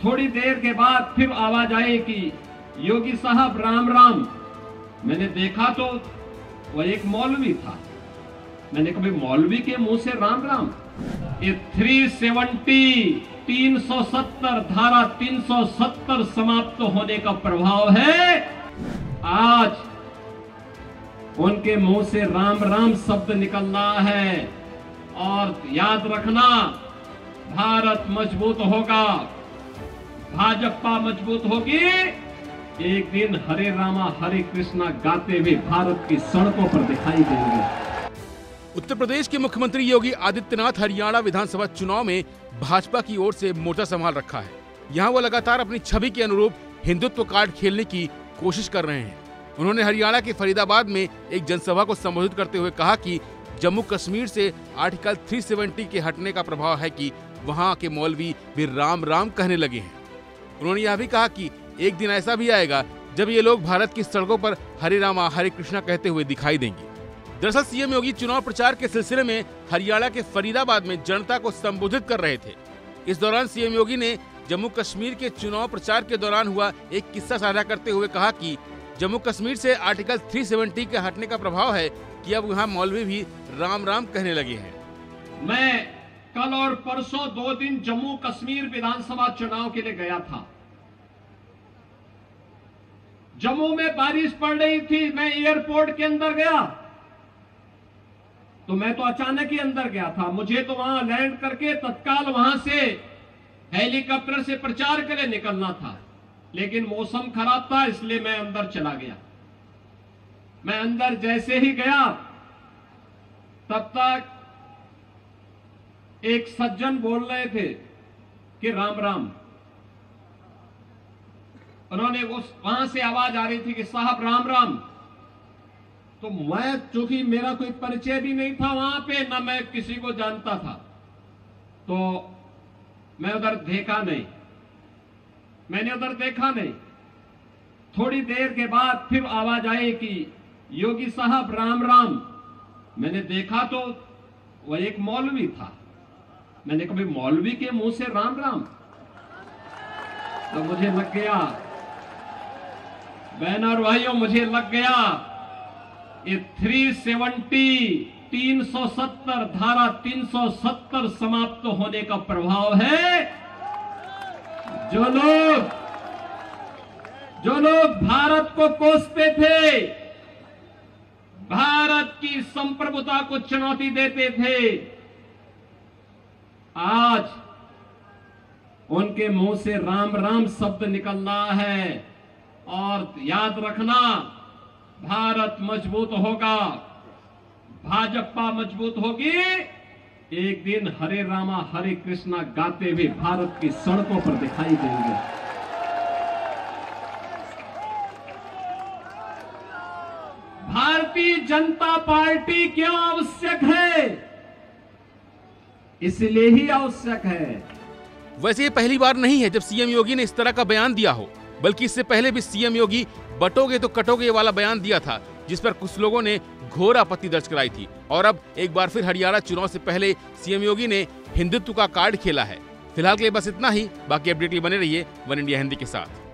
थोड़ी देर के बाद फिर आवाज आई कि योगी साहब राम राम। मैंने देखा तो वो एक मौलवी था। मैंने कभी मौलवी के मुंह से राम राम। ये 370 370 धारा 370 समाप्त होने का प्रभाव है। आज उनके मुंह से राम राम शब्द निकलना है और याद रखना, भारत मजबूत होगा, भाजपा मजबूत होगी। एक दिन हरे रामा हरे कृष्णा गाते हुए भारत की सड़कों पर दिखाई देंगे। उत्तर प्रदेश के मुख्यमंत्री योगी आदित्यनाथ हरियाणा विधानसभा चुनाव में भाजपा की ओर से मोर्चा संभाल रखा है। यहाँ वो लगातार अपनी छवि के अनुरूप हिंदुत्व कार्ड खेलने की कोशिश कर रहे हैं। उन्होंने हरियाणा के फरीदाबाद में एक जनसभा को संबोधित करते हुए कहा कि जम्मू कश्मीर से आर्टिकल 370 के हटने का प्रभाव है कि वहाँ के मौलवी भी राम राम कहने लगे हैं। उन्होंने यह भी कहा कि एक दिन ऐसा भी आएगा जब ये लोग भारत की सड़कों पर हरे रामा हरे कृष्णा कहते हुए दिखाई देंगे। दरअसल सीएम योगी चुनाव प्रचार के सिलसिले में हरियाणा के फरीदाबाद में जनता को संबोधित कर रहे थे। इस दौरान सीएम योगी ने जम्मू कश्मीर के चुनाव प्रचार के दौरान हुआ एक किस्सा साझा करते हुए कहा कि जम्मू कश्मीर से आर्टिकल 370 के हटने का प्रभाव है कि अब यहाँ मौलवी भी राम राम कहने लगे हैं। मैं कल और परसों 2 दिन जम्मू कश्मीर विधानसभा चुनाव के लिए गया था। जम्मू में बारिश पड़ रही थी। मैं एयरपोर्ट के अंदर गया तो मैं तो अचानक ही अंदर गया था। मुझे तो वहां लैंड करके तत्काल वहां से हेलीकॉप्टर से प्रचार के लिए निकलना था, लेकिन मौसम खराब था इसलिए मैं अंदर चला गया। मैं अंदर जैसे ही गया तब तक एक सज्जन बोल रहे थे कि राम राम। उन्होंने वहां से आवाज आ रही थी कि साहब राम राम। तो मैं, चूंकि मेरा कोई परिचय भी नहीं था वहां पे, ना मैं किसी को जानता था, तो मैं उधर देखा नहीं। मैंने उधर देखा नहीं। थोड़ी देर के बाद फिर आवाज आई कि योगी साहब राम राम। मैंने देखा तो वो एक मौलवी था। मैंने कभी मौलवी के मुंह से राम राम। तो मुझे लग गया, बहनों और भाइयों, मुझे लग गया ये 370 धारा 370 समाप्त होने का प्रभाव है। जो लोग भारत को कोसते थे, भारत की संप्रभुता को चुनौती देते थे, आज उनके मुंह से राम राम शब्द निकलना है। और याद रखना, भारत मजबूत होगा, भाजपा मजबूत होगी। एक दिन हरे रामा हरे कृष्णा गाते हुए भारत की सड़कों पर दिखाई देंगे। भारतीय जनता पार्टी क्यों आवश्यक है? इसलिए ही आवश्यक है। वैसे ये पहली बार नहीं है जब सीएम योगी ने इस तरह का बयान दिया हो, बल्कि इससे पहले भी सीएम योगी बटोगे तो कटोगे वाला बयान दिया था, जिस पर कुछ लोगों ने घोर आपत्ति दर्ज कराई थी। और अब एक बार फिर हरियाणा चुनाव से पहले सीएम योगी ने हिंदुत्व का कार्ड खेला है। फिलहाल के लिए बस इतना ही। बाकी अपडेट के लिए बने रहिए वन इंडिया हिंदी के साथ।